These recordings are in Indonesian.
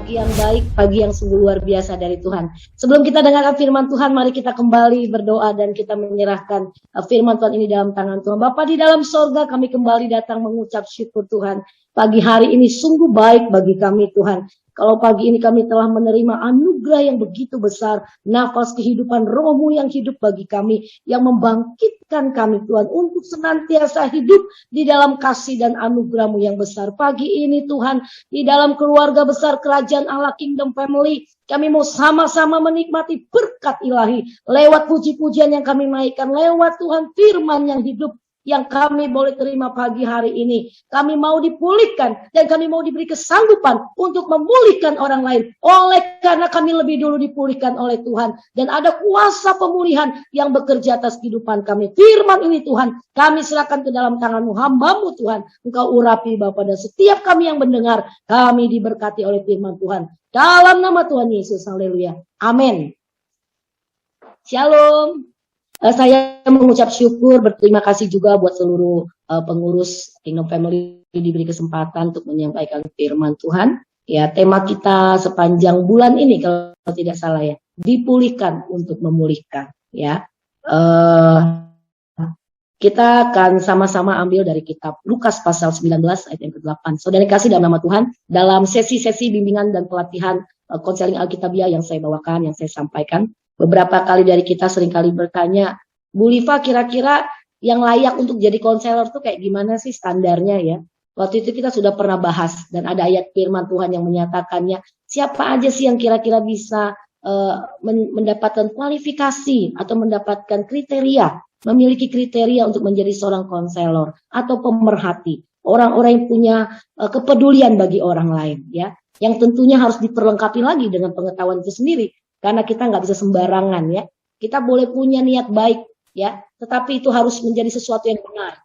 pagi yang baik, pagi yang sungguh luar biasa dari Tuhan. Sebelum kita dengarkan firman Tuhan, mari kita kembali berdoa dan kita menyerahkan firman Tuhan ini dalam tangan Tuhan. Bapa di dalam sorga, kami kembali datang mengucap syukur Tuhan. Pagi hari ini sungguh baik bagi kami Tuhan. Kalau pagi ini kami telah menerima anugerah yang begitu besar, nafas kehidupan roh-Mu yang hidup bagi kami, yang membangkitkan kami Tuhan untuk senantiasa hidup di dalam kasih dan anugerah-Mu yang besar. Pagi ini Tuhan, di dalam keluarga besar Kerajaan Allah Kingdom Family, kami mau sama-sama menikmati berkat ilahi lewat puji-pujian yang kami naikkan, lewat Tuhan firman yang hidup yang kami boleh terima pagi hari ini. Kami mau dipulihkan dan kami mau diberi kesanggupan untuk memulihkan orang lain. Oleh karena kami lebih dulu dipulihkan oleh Tuhan. Dan ada kuasa pemulihan yang bekerja atas kehidupan kami. Firman ini Tuhan, kami serahkan ke dalam tangan-Mu, hamba-Mu Tuhan. Engkau urapi Bapa, dan setiap kami yang mendengar, kami diberkati oleh firman Tuhan. Dalam nama Tuhan Yesus, haleluya. Amin. Shalom. Saya mengucap syukur, berterima kasih juga buat seluruh pengurus Kingdom Family diberi kesempatan untuk menyampaikan firman Tuhan. Ya, tema kita sepanjang bulan ini kalau tidak salah ya, dipulihkan untuk memulihkan. Ya, kita akan sama-sama ambil dari kitab Lukas pasal 19 ayat yang ke-8. Saudara kasih dalam nama Tuhan, dalam sesi-sesi bimbingan dan pelatihan konseling Alkitabiah yang saya bawakan, yang saya sampaikan. Beberapa kali dari kita seringkali bertanya, Bu Liva kira-kira yang layak untuk jadi konselor tuh kayak gimana sih standarnya ya? Waktu itu kita sudah pernah bahas dan ada ayat firman Tuhan yang menyatakannya, siapa aja sih yang kira-kira bisa mendapatkan kualifikasi atau mendapatkan kriteria, memiliki kriteria untuk menjadi seorang konselor atau pemerhati. Orang-orang yang punya kepedulian bagi orang lain ya, yang tentunya harus diperlengkapi lagi dengan pengetahuan itu sendiri. Karena kita nggak bisa sembarangan ya. Kita boleh punya niat baik ya, tetapi itu harus menjadi sesuatu yang benar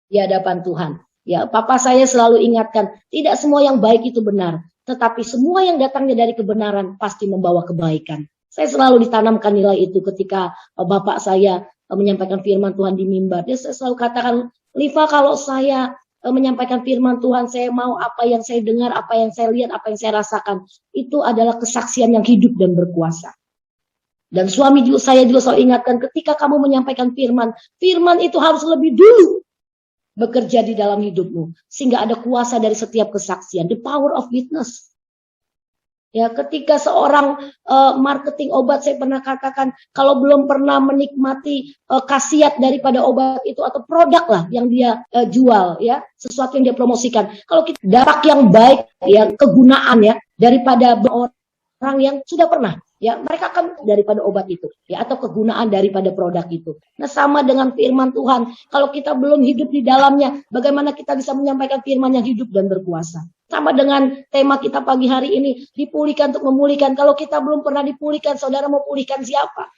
di hadapan Tuhan. Ya, Papa saya selalu ingatkan, tidak semua yang baik itu benar, tetapi semua yang datangnya dari kebenaran pasti membawa kebaikan. Saya selalu ditanamkan nilai itu ketika Bapak saya menyampaikan firman Tuhan di mimbar. Dia selalu katakan, Liva, kalau saya menyampaikan firman Tuhan, saya mau apa yang saya dengar, apa yang saya lihat, apa yang saya rasakan, itu adalah kesaksian yang hidup dan berkuasa. Dan suami saya juga selalu ingatkan, ketika kamu menyampaikan firman, firman itu harus lebih dulu bekerja di dalam hidupmu, sehingga ada kuasa dari setiap kesaksian, the power of witness. Ya, ketika seorang marketing obat, saya pernah katakan, kalau belum pernah menikmati khasiat daripada obat itu atau produk lah yang dia jual, ya, sesuatu yang dia promosikan. Kalau kita dampak yang baik, ya, kegunaan ya daripada orang yang sudah pernah, ya, mereka akan daripada obat itu, ya, atau kegunaan daripada produk itu. Nah, sama dengan firman Tuhan, kalau kita belum hidup di dalamnya, bagaimana kita bisa menyampaikan firman yang hidup dan berkuasa? Sama dengan tema kita pagi hari ini, dipulihkan untuk memulihkan. Kalau kita belum pernah dipulihkan, saudara mau pulihkan siapa?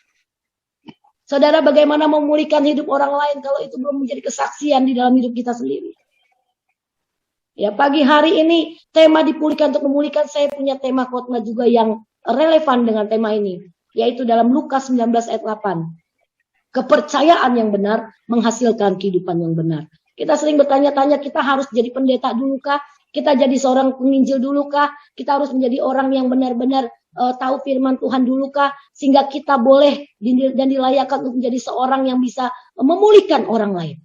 Saudara bagaimana memulihkan hidup orang lain kalau itu belum menjadi kesaksian di dalam hidup kita sendiri? Ya, pagi hari ini tema dipulihkan untuk memulihkan, saya punya tema khotbah juga yang relevan dengan tema ini, yaitu dalam Lukas 19 ayat 8. Kepercayaan yang benar menghasilkan kehidupan yang benar. Kita sering bertanya-tanya, kita harus jadi pendeta dulu kah? Kita jadi seorang penginjil dulu kah? Kita harus menjadi orang yang benar-benar tahu firman Tuhan dulu kah? Sehingga kita boleh dan dilayakkan untuk menjadi seorang yang bisa memulihkan orang lain.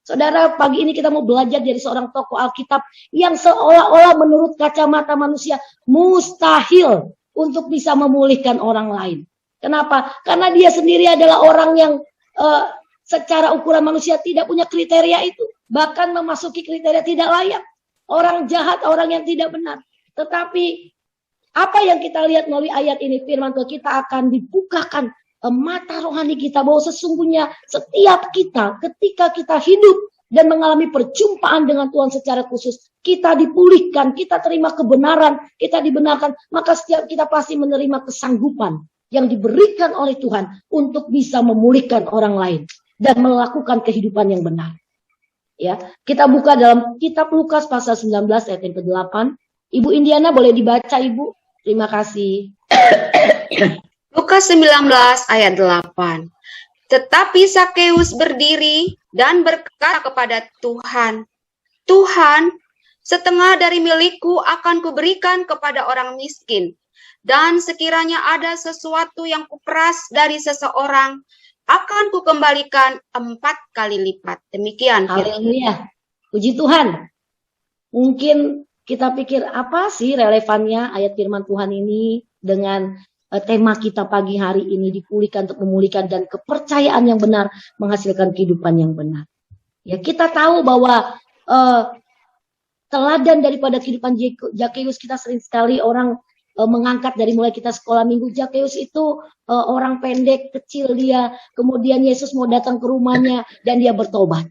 Saudara, pagi ini kita mau belajar dari seorang tokoh Alkitab yang seolah-olah menurut kacamata manusia mustahil untuk bisa memulihkan orang lain. Kenapa? Karena dia sendiri adalah orang yang secara ukuran manusia tidak punya kriteria itu. Bahkan memasuki kriteria tidak layak. Orang jahat, orang yang tidak benar. Tetapi apa yang kita lihat melalui ayat ini, firman Tuhan, kita akan dibukakan mata rohani kita bahwa sesungguhnya setiap kita ketika kita hidup dan mengalami perjumpaan dengan Tuhan secara khusus, kita dipulihkan, kita terima kebenaran, kita dibenarkan, maka setiap kita pasti menerima kesanggupan yang diberikan oleh Tuhan untuk bisa memulihkan orang lain dan melakukan kehidupan yang benar. Ya, kita buka dalam kitab Lukas pasal 19 ayat yang ke-8. Ibu Indiana boleh dibaca, Ibu? Terima kasih. Lukas 19 ayat 8. Tetapi Sakeus berdiri dan berkata kepada Tuhan, Tuhan, setengah dari milikku akan kuberikan kepada orang miskin. Dan sekiranya ada sesuatu yang kuperas dari seseorang, akan kukembalikan 4 kali lipat. Demikian. Haleluya. Puji Tuhan. Mungkin kita pikir apa sih relevannya ayat firman Tuhan ini dengan tema kita pagi hari ini, dipulihkan untuk memulihkan dan kepercayaan yang benar menghasilkan kehidupan yang benar. Ya, kita tahu bahwa teladan daripada kehidupan Zakeus, kita sering sekali orang mengangkat dari mulai kita sekolah minggu. Zakeus itu orang pendek, kecil dia, kemudian Yesus mau datang ke rumahnya dan dia bertobat.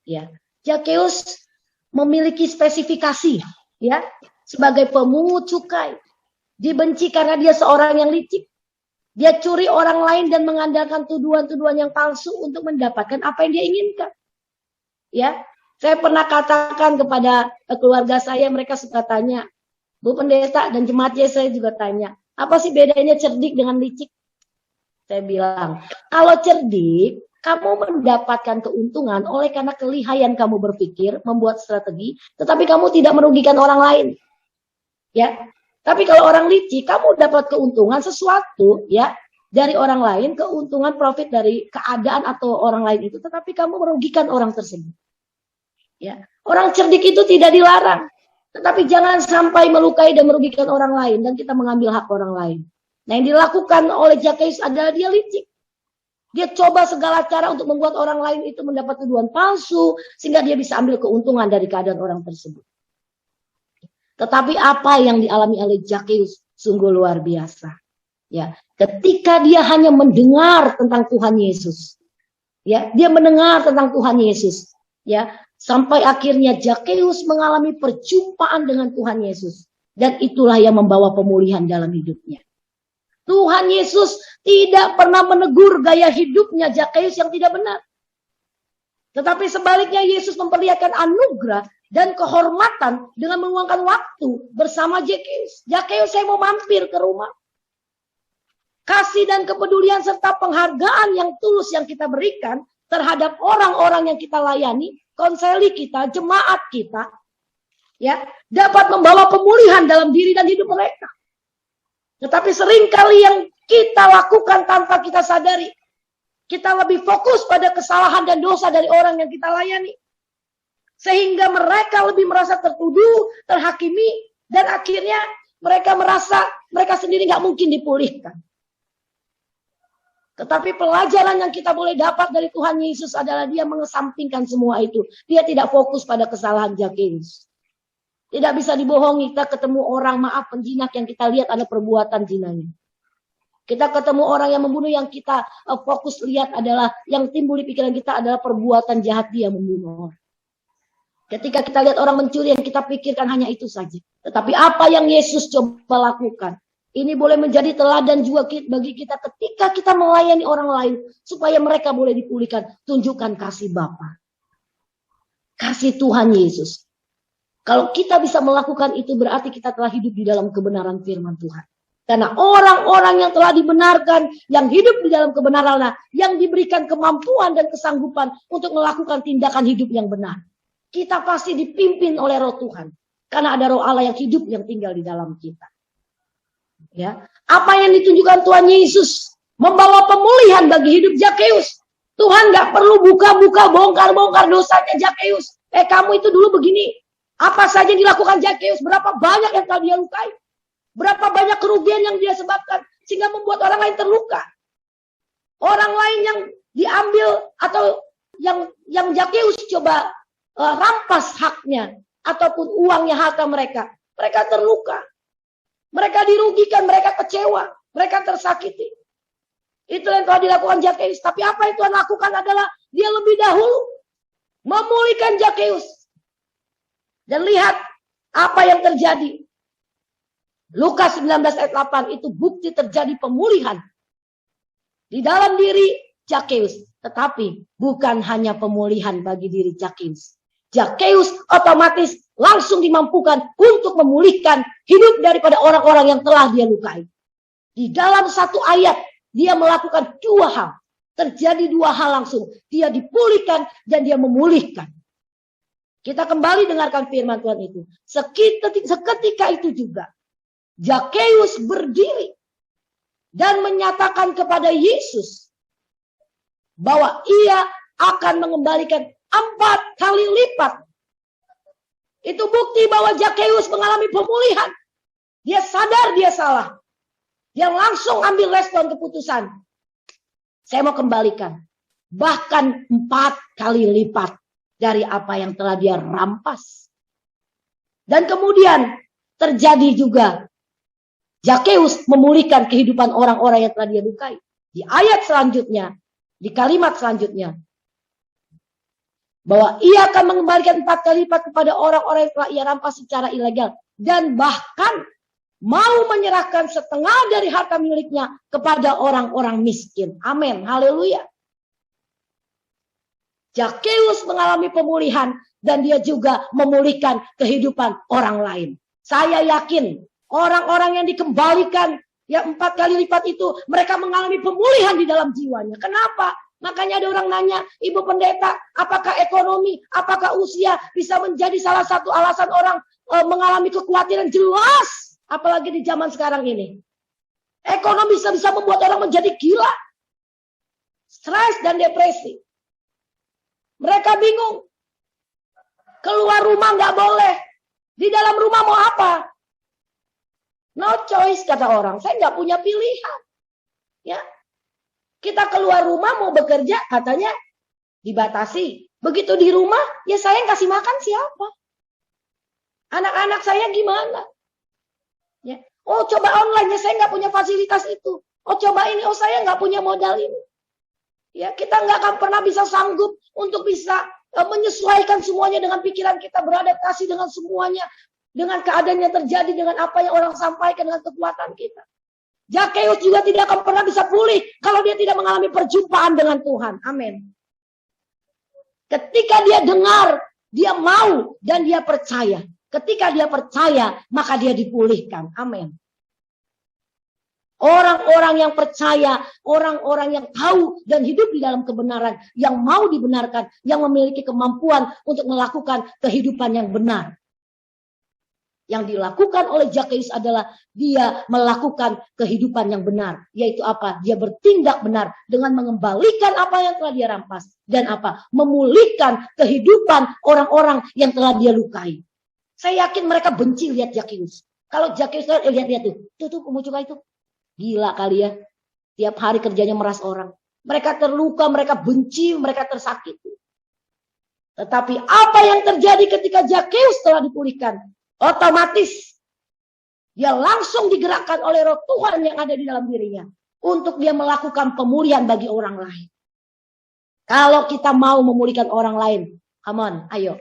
Ya, Zakeus memiliki spesifikasi, ya, sebagai pemungut cukai, dibenci karena dia seorang yang licik. Dia curi orang lain dan mengandalkan tuduhan-tuduhan yang palsu untuk mendapatkan apa yang dia inginkan. Ya, saya pernah katakan kepada keluarga saya, mereka suka tanya, Bu Pendeta dan jemaatnya, saya juga tanya, apa sih bedanya cerdik dengan licik? Saya bilang, kalau cerdik, kamu mendapatkan keuntungan oleh karena kelihayan kamu berpikir, membuat strategi, tetapi kamu tidak merugikan orang lain. Ya, tapi kalau orang licik, kamu dapat keuntungan sesuatu, ya, dari orang lain, keuntungan profit dari keadaan atau orang lain itu, tetapi kamu merugikan orang tersebut. Ya, orang cerdik itu tidak dilarang. Tetapi jangan sampai melukai dan merugikan orang lain dan kita mengambil hak orang lain. Nah, yang dilakukan oleh Zakeus adalah dia licik. Dia coba segala cara untuk membuat orang lain itu mendapat tuduhan palsu sehingga dia bisa ambil keuntungan dari keadaan orang tersebut. Tetapi apa yang dialami oleh Zakeus sungguh luar biasa. Ya, ketika dia hanya mendengar tentang Tuhan Yesus. Ya, dia mendengar tentang Tuhan Yesus. Ya, sampai akhirnya Zakeus mengalami perjumpaan dengan Tuhan Yesus. Dan itulah yang membawa pemulihan dalam hidupnya. Tuhan Yesus tidak pernah menegur gaya hidupnya Zakeus yang tidak benar. Tetapi sebaliknya Yesus memperlihatkan anugerah dan kehormatan dengan meluangkan waktu bersama Zakeus. Zakeus, saya mau mampir ke rumah. Kasih dan kepedulian serta penghargaan yang tulus yang kita berikan terhadap orang-orang yang kita layani, konseli kita, jemaat kita, ya, dapat membawa pemulihan dalam diri dan hidup mereka. Tetapi seringkali yang kita lakukan tanpa kita sadari, kita lebih fokus pada kesalahan dan dosa dari orang yang kita layani. Sehingga mereka lebih merasa tertuduh, terhakimi, dan akhirnya mereka merasa mereka sendiri nggak mungkin dipulihkan. Tetapi pelajaran yang kita boleh dapat dari Tuhan Yesus adalah dia mengesampingkan semua itu. Dia tidak fokus pada kesalahan Zakeus. Tidak bisa dibohongi, kita ketemu orang, maaf, penjinak yang kita lihat ada perbuatan zinanya. Kita ketemu orang yang membunuh, yang kita fokus lihat adalah, yang timbul di pikiran kita adalah perbuatan jahat dia membunuh orang. Ketika kita lihat orang mencuri, yang kita pikirkan hanya itu saja. Tetapi apa yang Yesus coba lakukan? Ini boleh menjadi teladan juga bagi kita ketika kita melayani orang lain. Supaya mereka boleh dipulihkan. Tunjukkan kasih Bapa. Kasih Tuhan Yesus. Kalau kita bisa melakukan itu berarti kita telah hidup di dalam kebenaran firman Tuhan. Karena orang-orang yang telah dibenarkan, yang hidup di dalam kebenaran, yang diberikan kemampuan dan kesanggupan untuk melakukan tindakan hidup yang benar. Kita pasti dipimpin oleh Roh Tuhan. Karena ada Roh Allah yang hidup, yang tinggal di dalam kita. Ya, apa yang ditunjukkan Tuhan Yesus membawa pemulihan bagi hidup Zakeus. Tuhan nggak perlu buka-buka, bongkar-bongkar dosanya Zakeus. Kamu itu dulu begini. Apa saja dilakukan Zakeus? Berapa banyak yang telah dia lukai? Berapa banyak kerugian yang dia sebabkan sehingga membuat orang lain terluka? Orang lain yang diambil atau yang Zakeus coba rampas haknya ataupun uangnya, harta mereka terluka. Mereka dirugikan, mereka kecewa, mereka tersakiti. Itu yang telah dilakukan Zakeus. Tapi apa yang Tuhan lakukan adalah dia lebih dahulu memulihkan Zakeus. Dan lihat apa yang terjadi. Lukas 19 ayat 8 itu bukti terjadi pemulihan di dalam diri Zakeus. Tetapi bukan hanya pemulihan bagi diri Zakeus. Zakeus otomatis langsung dimampukan untuk memulihkan hidup daripada orang-orang yang telah dia lukai. Di dalam satu ayat, dia melakukan dua hal. Terjadi dua hal langsung. Dia dipulihkan dan dia memulihkan. Kita kembali dengarkan firman Tuhan itu. Seketika itu juga Zakheus berdiri dan menyatakan kepada Yesus bahwa ia akan mengembalikan 4 kali lipat. Itu bukti bahwa Zakheus mengalami pemulihan. Dia sadar dia salah. Dia langsung ambil respon keputusan. Saya mau kembalikan. Bahkan 4 kali lipat dari apa yang telah dia rampas. Dan kemudian terjadi juga Zakheus memulihkan kehidupan orang-orang yang telah dia lukai. Di ayat selanjutnya, di kalimat selanjutnya, bahwa ia akan mengembalikan 4 kali lipat kepada orang-orang yang telah ia rampas secara ilegal. Dan bahkan mau menyerahkan setengah dari harta miliknya kepada orang-orang miskin. Amin. Haleluya. Zakheus mengalami pemulihan dan dia juga memulihkan kehidupan orang lain. Saya yakin orang-orang yang dikembalikan ya 4 kali lipat itu mereka mengalami pemulihan di dalam jiwanya. Kenapa? Makanya ada orang nanya, Ibu Pendeta, apakah ekonomi, apakah usia bisa menjadi salah satu alasan orang mengalami kekhawatiran? Jelas, apalagi di zaman sekarang ini. Ekonomi bisa membuat orang menjadi gila, stres dan depresi. Mereka bingung. Keluar rumah nggak boleh. Di dalam rumah mau apa? No choice kata orang. Saya nggak punya pilihan. Ya, kita keluar rumah mau bekerja katanya dibatasi. Begitu di rumah, ya saya yang kasih makan siapa? Anak-anak saya gimana? Ya, oh coba online, ya saya nggak punya fasilitas itu. Oh coba ini, oh saya nggak punya modal ini. Ya, kita nggak akan pernah bisa sanggup untuk bisa menyesuaikan semuanya dengan pikiran kita, beradaptasi dengan semuanya, dengan keadaan yang terjadi, dengan apa yang orang sampaikan, dengan kekuatan kita. Zakheus juga tidak akan pernah bisa pulih kalau dia tidak mengalami perjumpaan dengan Tuhan. Amin. Ketika dia dengar, dia mau dan dia percaya. Ketika dia percaya, maka dia dipulihkan. Amin. Orang-orang yang percaya, orang-orang yang tahu dan hidup di dalam kebenaran, yang mau dibenarkan, yang memiliki kemampuan untuk melakukan kehidupan yang benar. Yang dilakukan oleh Zakheus adalah dia melakukan kehidupan yang benar. Yaitu apa? Dia bertindak benar dengan mengembalikan apa yang telah dia rampas. Dan apa? Memulihkan kehidupan orang-orang yang telah dia lukai. Saya yakin mereka benci lihat Zakheus. Kalau Zakheus lihat tuh pemucukan itu. Gila kali ya. Tiap hari kerjanya meras orang. Mereka terluka, mereka benci, mereka tersakiti. Tetapi apa yang terjadi ketika Zakheus telah dipulihkan? Otomatis dia langsung digerakkan oleh roh Tuhan yang ada di dalam dirinya. Untuk dia melakukan pemulihan bagi orang lain. Kalau kita mau memulihkan orang lain. Come on, ayo.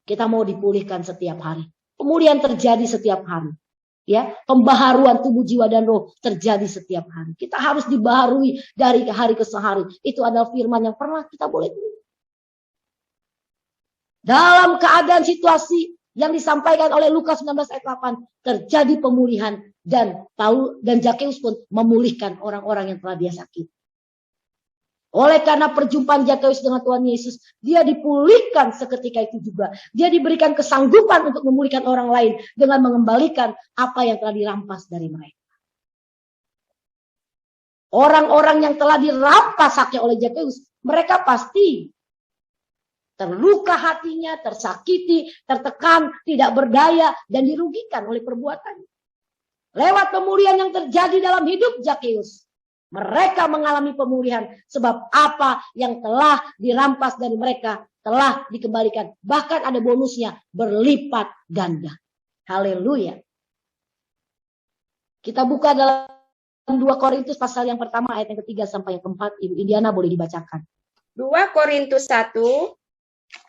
Kita mau dipulihkan setiap hari. Pemulihan terjadi setiap hari. Ya, pembaharuan tubuh, jiwa dan roh terjadi setiap hari. Kita harus dibaharui dari hari ke hari. Itu adalah firman yang pernah kita boleh tulis. Dalam keadaan situasi yang disampaikan oleh Lukas 19 ayat 8 terjadi pemulihan dan Zakheus pun memulihkan orang-orang yang telah dia sakiti. Oleh karena perjumpaan Zakheus dengan Tuhan Yesus, dia dipulihkan seketika itu juga. Dia diberikan kesanggupan untuk memulihkan orang lain dengan mengembalikan apa yang telah dirampas dari mereka. Orang-orang yang telah dirampas haknya oleh Zakheus, mereka pasti terluka hatinya, tersakiti, tertekan, tidak berdaya, dan dirugikan oleh perbuatannya. Lewat pemulihan yang terjadi dalam hidup Zakheus, mereka mengalami pemulihan sebab apa yang telah dirampas dari mereka telah dikembalikan. Bahkan ada bonusnya berlipat ganda. Haleluya. Kita buka dalam 2 Korintus pasal yang pertama ayat yang ketiga sampai yang keempat. Ibu Indiana boleh dibacakan. 2 Korintus 1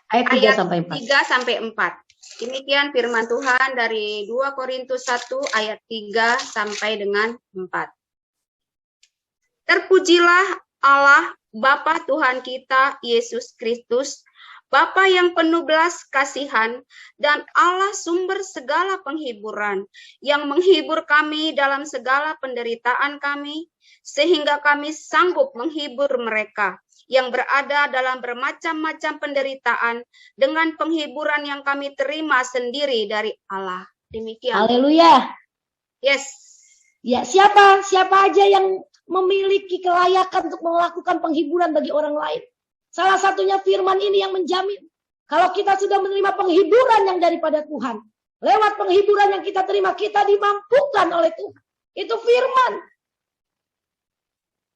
ayat 3 sampai 4. 3 sampai 4. Demikian firman Tuhan dari 2 Korintus 1 ayat 3 sampai dengan 4. Terpujilah Allah Bapa Tuhan kita Yesus Kristus, Bapa yang penuh belas kasihan dan Allah sumber segala penghiburan, yang menghibur kami dalam segala penderitaan kami, sehingga kami sanggup menghibur mereka yang berada dalam bermacam-macam penderitaan dengan penghiburan yang kami terima sendiri dari Allah. Demikian. Haleluya. Yes. Ya, siapa aja yang memiliki kelayakan untuk melakukan penghiburan bagi orang lain. Salah satunya firman ini yang menjamin. Kalau kita sudah menerima penghiburan yang daripada Tuhan, lewat penghiburan yang kita terima, kita dimampukan oleh Tuhan. Itu firman.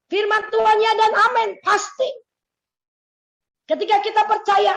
Firman Tuhan ya dan amin. Pasti. Ketika kita percaya,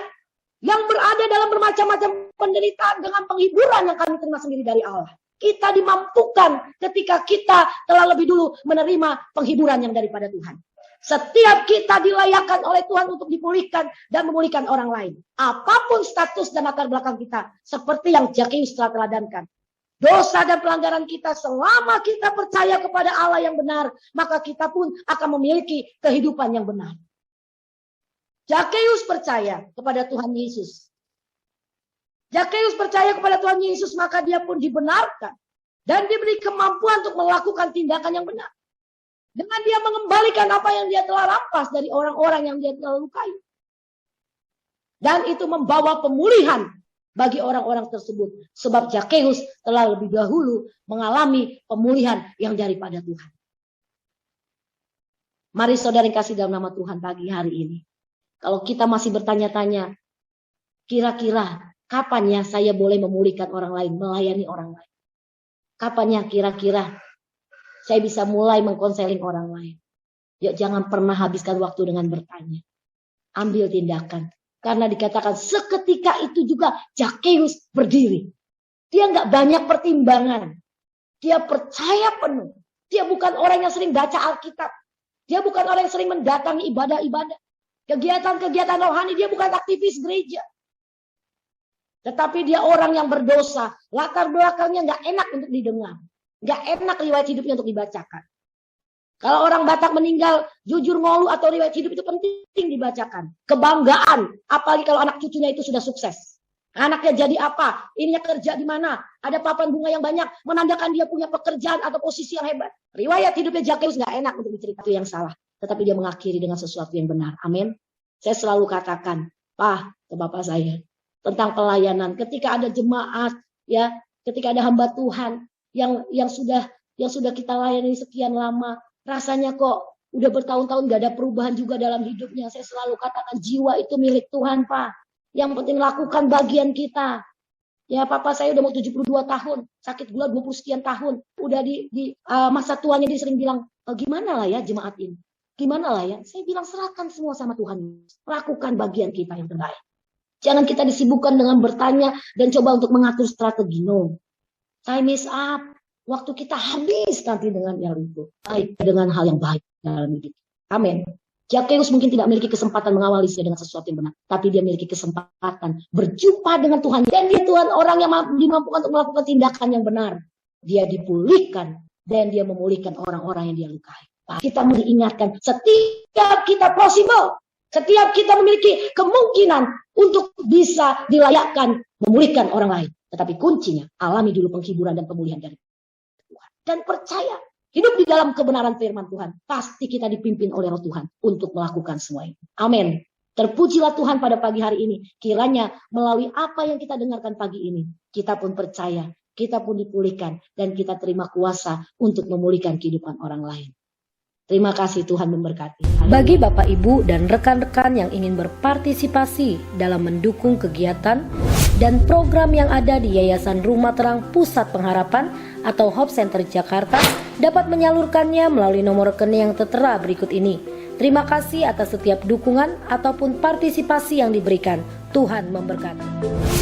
yang berada dalam bermacam-macam penderitaan dengan penghiburan yang kami terima sendiri dari Allah. Kita dimampukan ketika kita telah lebih dulu menerima penghiburan yang daripada Tuhan. Setiap kita dilayakkan oleh Tuhan untuk dipulihkan dan memulihkan orang lain. Apapun status dan latar belakang kita. Seperti yang Zakheus telah teladankan. Dosa dan pelanggaran kita selama kita percaya kepada Allah yang benar. Maka kita pun akan memiliki kehidupan yang benar. Zakheus percaya kepada Tuhan Yesus. Zakheus percaya kepada Tuhan Yesus, maka dia pun dibenarkan. Dan diberi kemampuan untuk melakukan tindakan yang benar. Dengan dia mengembalikan apa yang dia telah rampas dari orang-orang yang dia telah lukai. Dan itu membawa pemulihan bagi orang-orang tersebut. Sebab Zakheus telah lebih dahulu mengalami pemulihan yang daripada Tuhan. Mari saudara yang kasih dalam nama Tuhan pagi hari ini. Kalau kita masih bertanya-tanya, kira-kira kapannya saya boleh memulihkan orang lain, melayani orang lain? Kapannya kira-kira saya bisa mulai mengkonseling orang lain? Ya, jangan pernah habiskan waktu dengan bertanya. Ambil tindakan. Karena dikatakan seketika itu juga Zakheus berdiri. Dia nggak banyak pertimbangan. Dia percaya penuh. Dia bukan orang yang sering baca Alkitab. Dia bukan orang yang sering mendatangi ibadah-ibadah. Kegiatan-kegiatan rohani, dia bukan aktivis gereja. Tetapi dia orang yang berdosa. Latar belakangnya nggak enak untuk didengar. Nggak enak riwayat hidupnya untuk dibacakan. Kalau orang Batak meninggal, jujur ngolu atau riwayat hidup itu penting dibacakan. Kebanggaan. Apalagi kalau anak cucunya itu sudah sukses. Anaknya jadi apa? Ininya kerja di mana? Ada papan bunga yang banyak. Menandakan dia punya pekerjaan atau posisi yang hebat. Riwayat hidupnya Zakheus nggak enak untuk diceritakan, itu yang salah. Tetapi dia mengakhiri dengan sesuatu yang benar. Amin. Saya selalu katakan, Pak, ke Bapak saya. Tentang pelayanan. Ketika ada jemaat, ya, ketika ada hamba Tuhan yang sudah kita layani sekian lama, rasanya kok udah bertahun-tahun gak ada perubahan juga dalam hidupnya. Saya selalu katakan jiwa itu milik Tuhan, Pak. Yang penting lakukan bagian kita. Ya, papa saya udah mau 72 tahun, sakit gula 20 sekian tahun. Udah di masa tuanya dia sering bilang, gimana lah ya jemaat ini? Gimana lah ya? Saya bilang serahkan semua sama Tuhan. Lakukan bagian kita yang terbaik. Jangan kita disibukkan dengan bertanya dan coba untuk mengatur strategi. No. Time is up. Waktu kita habis nanti dengan yang itu. Baik dengan hal yang baik dalam hidup. Amin. Zakheus mungkin tidak memiliki kesempatan mengawali saya dengan sesuatu yang benar. Tapi dia memiliki kesempatan berjumpa dengan Tuhan. Dan dia Tuhan orang yang dimampukan untuk melakukan tindakan yang benar. Dia dipulihkan. Dan dia memulihkan orang-orang yang dia lukai. Kita mau diingatkan. Setiap kita possible. Setiap kita memiliki kemungkinan untuk bisa dilayakkan memulihkan orang lain. Tetapi kuncinya, alami dulu penghiburan dan pemulihan dari Tuhan. Dan percaya, hidup di dalam kebenaran firman Tuhan. Pasti kita dipimpin oleh Roh Tuhan untuk melakukan semua itu. Amin. Terpujilah Tuhan pada pagi hari ini. Kiranya melalui apa yang kita dengarkan pagi ini, kita pun percaya, kita pun dipulihkan, dan kita terima kuasa untuk memulihkan kehidupan orang lain. Terima kasih, Tuhan memberkati. Bagi Bapak, Ibu, dan rekan-rekan yang ingin berpartisipasi dalam mendukung kegiatan dan program yang ada di Yayasan Rumah Terang Pusat Pengharapan atau Hope Center Jakarta, dapat menyalurkannya melalui nomor rekening yang tertera berikut ini. Terima kasih atas setiap dukungan ataupun partisipasi yang diberikan. Tuhan memberkati.